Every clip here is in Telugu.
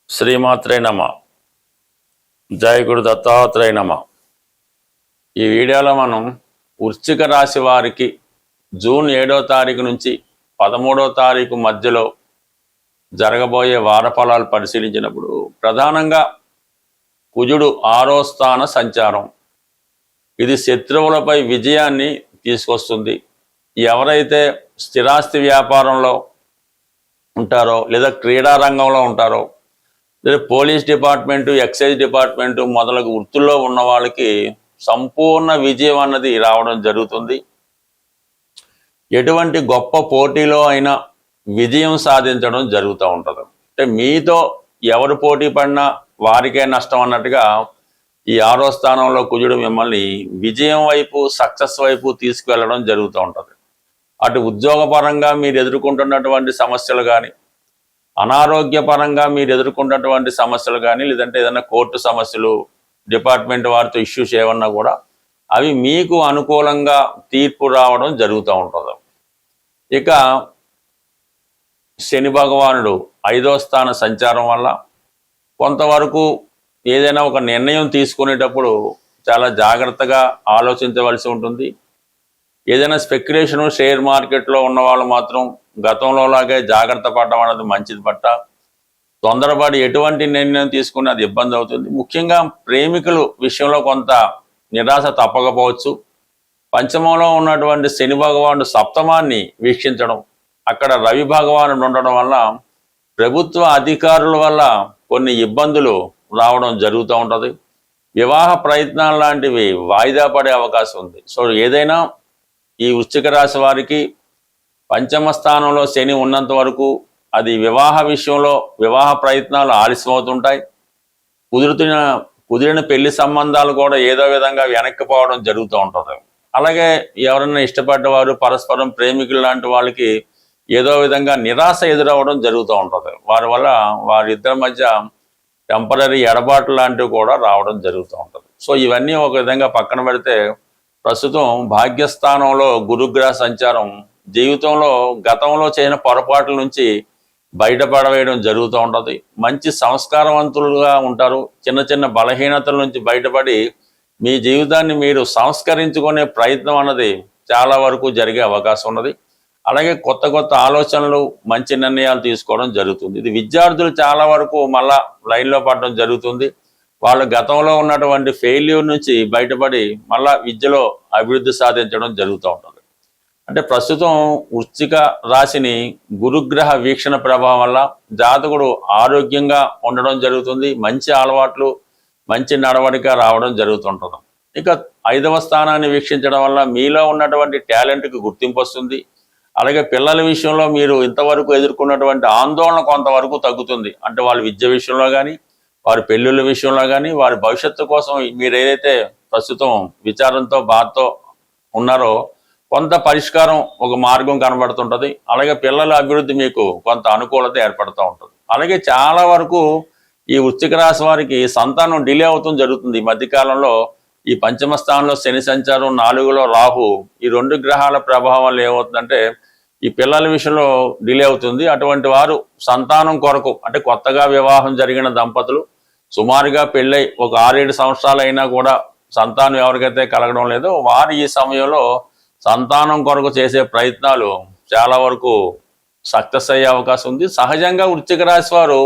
శ్రీమాత్రే నమ. జయ గురు దత్తాత్రేయ నమ. ఈ వీడియోలో మనం వృశ్చిక రాశి వారికి జూన్ 7వ తారీఖు నుంచి 13వ తారీఖు మధ్యలో జరగబోయే వారఫలాలు పరిశీలించినప్పుడు ప్రధానంగా కుజుడు 6వ స్థాన సంచారం. ఇది శత్రువులపై విజయాన్ని తీసుకొస్తుంది. ఎవరైతే స్థిరాస్తి వ్యాపారంలో ఉంటారో లేదా క్రీడా రంగంలో ఉంటారో లేదా పోలీస్ డిపార్ట్మెంటు, ఎక్సైజ్ డిపార్ట్మెంటు మొదలగు వృత్తుల్లో ఉన్న వాళ్ళకి సంపూర్ణ విజయం అన్నది రావడం జరుగుతుంది. ఎటువంటి గొప్ప పోటీలో అయినా విజయం సాధించడం జరుగుతూ ఉంటుంది. అంటే మీతో ఎవరు పోటీ పడినా వారికే నష్టం అన్నట్టుగా ఈ 6వ స్థానంలో కుజుడు మిమ్మల్ని విజయం వైపు, సక్సెస్ వైపు తీసుకువెళ్ళడం జరుగుతూ ఉంటుంది. అటు ఉద్యోగపరంగా మీరు ఎదుర్కొంటున్నటువంటి సమస్యలు కానీ, అనారోగ్యపరంగా మీరు ఎదుర్కొన్నటువంటి సమస్యలు కానీ, లేదంటే ఏదైనా కోర్టు సమస్యలు, డిపార్ట్మెంట్ వారితో ఇష్యూస్ ఏమన్నా కూడా అవి మీకు అనుకూలంగా తీర్పు రావడం జరుగుతూ ఉంటుంది. ఇక శని భగవానుడు 5వ స్థాన సంచారం వల్ల కొంతవరకు ఏదైనా ఒక నిర్ణయం తీసుకునేటప్పుడు చాలా జాగ్రత్తగా ఆలోచించవలసి ఉంటుంది. ఏదైనా స్పెక్యులేషను, షేర్ మార్కెట్లో ఉన్న వాళ్ళు మాత్రం గతంలోలాగే జాగ్రత్త పడడం అనేది మంచిది పట్ట. తొందరపడి ఎటువంటి నిర్ణయం తీసుకుని అది ఇబ్బంది అవుతుంది. ముఖ్యంగా ప్రేమికుల విషయంలో కొంత నిరాశ తప్పకపోవచ్చు. పంచమంలో ఉన్నటువంటి శని భగవానుడు సప్తమాన్ని వీక్షించడం, అక్కడ రవి భగవానుడు ఉండడం వల్ల ప్రభుత్వ అధికారుల వల్ల కొన్ని ఇబ్బందులు రావడం జరుగుతూ ఉంటుంది. వివాహ ప్రయత్నాలు లాంటివి వాయిదా పడే అవకాశం ఉంది. సో ఏదైనా ఈ వృశ్చిక రాశి వారికి పంచమ స్థానంలో శని ఉన్నంత వరకు అది వివాహ విషయంలో వివాహ ప్రయత్నాలు ఆలస్యం అవుతుంటాయి. కుదిరిన పెళ్లి సంబంధాలు కూడా ఏదో విధంగా వెనక్కిపోవడం జరుగుతూ ఉంటుంది. అలాగే ఎవరైనా ఇష్టపడ్డవారు, పరస్పరం ప్రేమికులు లాంటి వాళ్ళకి ఏదో విధంగా నిరాశ ఎదురవ్వడం జరుగుతూ ఉంటుంది. వారి వల్ల వారిద్దరి మధ్య టెంపరీ ఎడబాటు లాంటివి కూడా రావడం జరుగుతూ ఉంటుంది. సో ఇవన్నీ ఒక విధంగా పక్కన పెడితే ప్రస్తుతం భాగ్యస్థానంలో గురుగ్రహ సంచారం జీవితంలో గతంలో చేసిన పొరపాట్ల నుంచి బయటపడవేయడం జరుగుతూ ఉంటుంది. మంచి సంస్కారవంతులుగా ఉంటారు. చిన్న చిన్న బలహీనతల నుంచి బయటపడి మీ జీవితాన్ని మీరు సంస్కరించుకునే ప్రయత్నం అన్నది చాలా వరకు జరిగే అవకాశం ఉన్నది. అలాగే కొత్త కొత్త ఆలోచనలు, మంచి నిర్ణయాలు తీసుకోవడం జరుగుతుంది. ఇది విద్యార్థులు చాలా వరకు మళ్ళా లైన్లో పడడం జరుగుతుంది. వాళ్ళు గతంలో ఉన్నటువంటి ఫెయిల్యూర్ నుంచి బయటపడి మళ్ళా విద్యలో అభివృద్ధి సాధించడం జరుగుతూ ఉంటుంది. అంటే ప్రస్తుతం వృశ్చిక రాశిని గురుగ్రహ వీక్షణ ప్రభావం వల్ల జాతకుడు ఆరోగ్యంగా ఉండడం జరుగుతుంది. మంచి అలవాట్లు, మంచి నడవడిక రావడం జరుగుతుంటుంది. ఇక 5వ స్థానాన్ని వీక్షించడం వల్ల మీలో ఉన్నటువంటి టాలెంట్కి గుర్తింపు వస్తుంది. అలాగే పిల్లల విషయంలో మీరు ఇంతవరకు ఎదుర్కొన్నటువంటి ఆందోళన కొంతవరకు తగ్గుతుంది. అంటే వాళ్ళ విద్య విషయంలో కానీ, వారి పెళ్ళిళ్ళ విషయంలో కానీ, వారి భవిష్యత్తు కోసం మీరు ఏదైతే ప్రస్తుతం విచారంతో, బాధతో ఉన్నారో కొంత పరిష్కారం, ఒక మార్గం కనబడుతుంటుంది. అలాగే పిల్లల అభివృద్ధి మీకు కొంత అనుకూలత ఏర్పడుతూ ఉంటుంది. అలాగే చాలా వరకు ఈ వృశ్చిక రాశి వారికి సంతానం డిలే అవుతుంది జరుగుతుంది. ఈ మధ్యకాలంలో ఈ పంచమ స్థానంలో శని సంచారం, 4లో రాహు, ఈ 2 గ్రహాల ప్రభావం వల్ల ఏమవుతుందంటే ఈ పిల్లల విషయంలో డిలే అవుతుంది. అటువంటి వారు సంతానం కొరకు, అంటే కొత్తగా వివాహం జరిగిన దంపతులు సుమారుగా పెళ్ళై ఒక 6-7 సంవత్సరాలు అయినా కూడా సంతానం ఎవరికైతే కలగడం లేదో వారు ఈ సమయంలో సంతానం కొరకు చేసే ప్రయత్నాలు చాలా వరకు సక్సెస్ అయ్యే అవకాశం ఉంది. సహజంగా వృశ్చిక రాశి వారు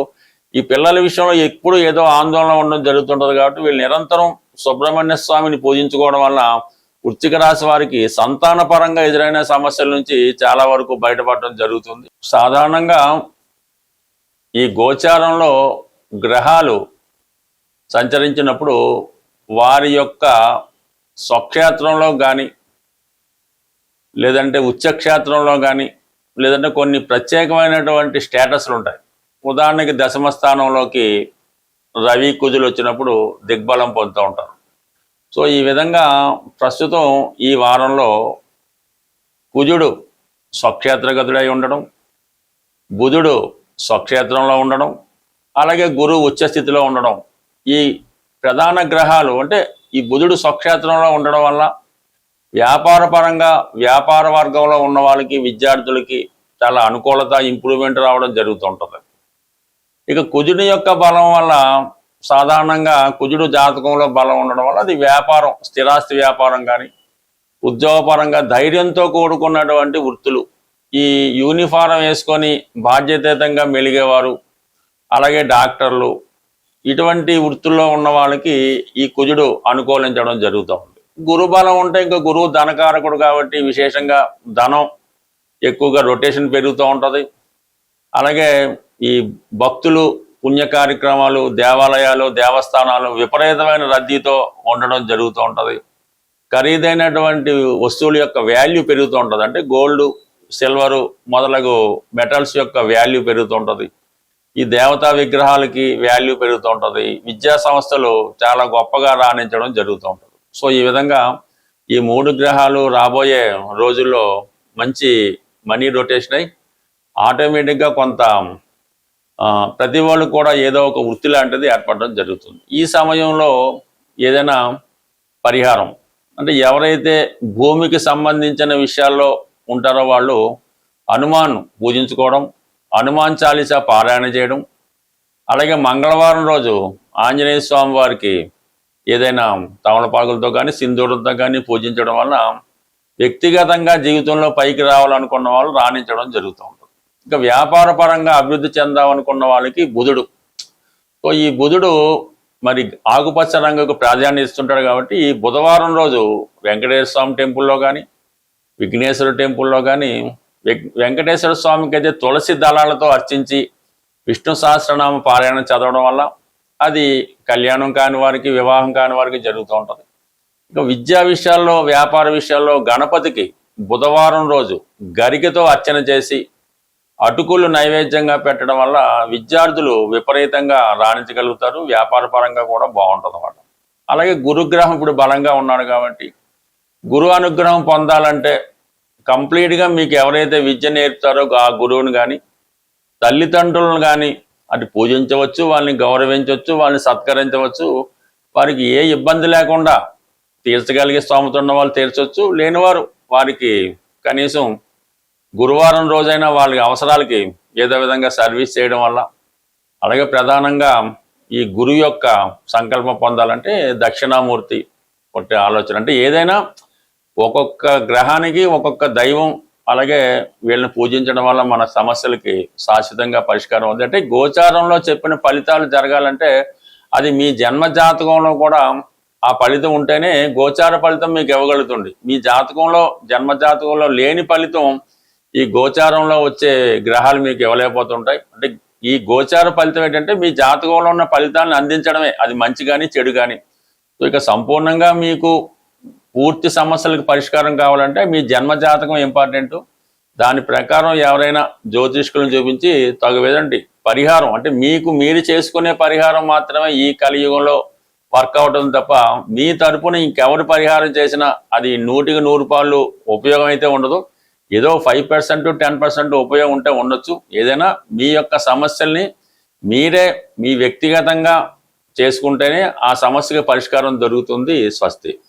ఈ పిల్లల విషయంలో ఎప్పుడు ఏదో ఆందోళన ఉండడం జరుగుతుంటుంది. కాబట్టి వీళ్ళు నిరంతరం సుబ్రహ్మణ్య స్వామిని పూజించుకోవడం వల్ల వృశ్చిక రాశి వారికి సంతాన పరంగా ఎదురైన సమస్యల నుంచి చాలా వరకు బయటపడడం జరుగుతుంది. సాధారణంగా ఈ గోచారంలో గ్రహాలు సంచరించినప్పుడు వారి యొక్క స్వక్షేత్రంలో కానీ, లేదంటే ఉచ్చక్షేత్రంలో కానీ, లేదంటే కొన్ని ప్రత్యేకమైనటువంటి స్టేటస్లు ఉంటాయి. ఉదాహరణకి దశమ స్థానంలోకి రవి, కుజులు వచ్చినప్పుడు దిగ్బలం పొందుతూ ఉంటారు. సో ఈ విధంగా ప్రస్తుతం ఈ వారంలో కుజుడు స్వక్షేత్రగతుడై ఉండడం, బుధుడు స్వక్షేత్రంలో ఉండడం, అలాగే గురువు ఉచ్చస్థితిలో ఉండడం, ఈ ప్రధాన గ్రహాలు, అంటే ఈ బుధుడు స్వక్షేత్రంలో ఉండడం వల్ల వ్యాపార పరంగా, వ్యాపార వర్గంలో ఉన్న వాళ్ళకి, విద్యార్థులకి చాలా అనుకూలత, ఇంప్రూవ్మెంట్ రావడం జరుగుతుంటుంది. ఇక కుజుడి యొక్క బలం వల్ల సాధారణంగా కుజుడు జాతకంలో బలం ఉండడం వల్ల అది వ్యాపారం, స్థిరాస్తి వ్యాపారం కానీ, ఉద్యోగపరంగా ధైర్యంతో కూడుకున్నటువంటి వృత్తులు, ఈ యూనిఫారం వేసుకొని బాధ్యతాయుతంగా మెలిగేవారు, అలాగే డాక్టర్లు, ఇటువంటి వృత్తుల్లో ఉన్న వాళ్ళకి ఈ కుజుడు అనుకూలించడం జరుగుతూ ఉంది. గురు బలం ఉంటే ఇంకా గురువు ధనకారకుడు కాబట్టి విశేషంగా ధనం ఎక్కువగా రొటేషన్ పెరుగుతూ ఉంటుంది. అలాగే ఈ భక్తులు, పుణ్య కార్యక్రమాలు, దేవాలయాలు, దేవస్థానాలు విపరీతమైన రద్దీతో ఉండడం జరుగుతూ ఉంటుంది. ఖరీదైనటువంటి వస్తువుల యొక్క వాల్యూ పెరుగుతూ ఉంటుంది. అంటే గోల్డ్, సిల్వరు మొదలగు మెటల్స్ యొక్క వాల్యూ పెరుగుతూ ఉంటుంది. ఈ దేవతా విగ్రహాలకి వాల్యూ పెరుగుతూ ఉంటుంది. విద్యా సంస్థలు చాలా గొప్పగా రాణించడం జరుగుతూ ఉంటుంది. సో ఈ విధంగా ఈ 3 గ్రహాలు రాబోయే రోజుల్లో మంచి మనీ రొటేషన్ అయి ఆటోమేటిక్గా కొంత ప్రతి వాళ్ళు కూడా ఏదో ఒక వృత్తి లాంటిది ఏర్పడడం జరుగుతుంది. ఈ సమయంలో ఏదైనా పరిహారం అంటే ఎవరైతే భూమికి సంబంధించిన విషయాల్లో ఉంటారో వాళ్ళు హనుమాన్ పూజించుకోవడం, హనుమాన్ చాలీసా పారాయణ చేయడం, అలాగే మంగళవారం రోజు ఆంజనేయ స్వామి వారికి ఏదైనా తమలపాకులతో కానీ సింధూరంతో కానీ పూజించడం వల్ల వ్యక్తిగతంగా జీవితంలో పైకి రావాలనుకున్న వాళ్ళు రాణించడం జరుగుతూ ఉంటుంది. ఇంకా వ్యాపార పరంగా అభివృద్ధి చెందామనుకున్న వాళ్ళకి బుధుడు, సో ఈ బుధుడు మరి ఆకుపచ్చ రంగుకు ప్రాధాన్యత ఇస్తుంటాడు కాబట్టి ఈ బుధవారం రోజు వెంకటేశ్వర స్వామి టెంపుల్లో కానీ, విఘ్నేశ్వర టెంపుల్లో కానీ, వెంకటేశ్వర స్వామికి అయితే తులసి దళాలతో అర్చించి విష్ణు సహస్రనామ పారాయణ చదవడం వల్ల అది కళ్యాణం కాని వారికి, వివాహం కాని వారికి జరుగుతూ ఉంటుంది. ఇంకా విద్యా విషయాల్లో, వ్యాపార విషయాల్లో గణపతికి బుధవారం రోజు గరికతో అర్చన చేసి అటుకులు నైవేద్యంగా పెట్టడం వల్ల విద్యార్థులు విపరీతంగా రాణించగలుగుతారు. వ్యాపార పరంగా కూడా బాగుంటుంది అన్నమాట. అలాగే గురుగ్రహం ఇప్పుడు బలంగా ఉన్నాడు కాబట్టి గురు అనుగ్రహం పొందాలంటే కంప్లీట్గా మీకు ఎవరైతే విద్య నేర్పుతారో ఆ గురువుని కానీ, తల్లిదండ్రులను కానీ అది పూజించవచ్చు, వాళ్ళని గౌరవించవచ్చు, వాళ్ళని సత్కరించవచ్చు. వారికి ఏ ఇబ్బంది లేకుండా తీర్చగలిగే స్తోమత ఉన్న వాళ్ళు తీర్చవచ్చు, లేనివారు వారికి కనీసం గురువారం రోజైనా వాళ్ళ అవసరాలకి ఏదో విధంగా సర్వీస్ చేయడం వల్ల, అలాగే ప్రధానంగా ఈ గురువు యొక్క సంకల్పం పొందాలంటే దక్షిణామూర్తి ఒకటి ఆలోచన. అంటే ఏదైనా ఒక్కొక్క గ్రహానికి ఒక్కొక్క దైవం, అలాగే వీళ్ళని పూజించడం వల్ల మన సమస్యలకి శాశ్వతంగా పరిష్కారం ఉంది. అంటే గోచారంలో చెప్పిన ఫలితాలు జరగాలంటే అది మీ జన్మ జాతకంలో కూడా ఆ ఫలితం ఉంటేనే గోచార ఫలితం మీకు ఇవ్వగలుగుతుంది. మీ జాతకంలో, జన్మ జాతకంలో లేని ఫలితం ఈ గోచారంలో వచ్చే గ్రహాలు మీకు ఇవ్వలేకపోతుంటాయి. అంటే ఈ గోచార ఫలితం ఏంటంటే మీ జాతకంలో ఉన్న ఫలితాలను అందించడమే, అది మంచి కానీ చెడు కానీ. సో ఇక సంపూర్ణంగా మీకు పూర్తి సమస్యలకు పరిష్కారం కావాలంటే మీ జన్మ జాతకం ఇంపార్టెంట్. దాని ప్రకారం ఎవరైనా జ్యోతిష్కులను చూపించి తగువేదండి పరిహారం, అంటే మీకు మీరు చేసుకునే పరిహారం మాత్రమే ఈ కలియుగంలో వర్కౌట్ అవుతుంది తప్ప మీ తరపున ఇంకెవరు పరిహారం చేసినా అది 100కి 100 రూపాయలు ఉపయోగం అయితే ఉండదు. ఏదో 5% 10% ఉపయోగం ఉంటే ఉండొచ్చు. ఏదైనా మీ యొక్క సమస్యల్ని మీరే మీ వ్యక్తిగతంగా చేసుకుంటేనే ఆ సమస్యకి పరిష్కారం దొరుకుతుంది. స్వస్తి.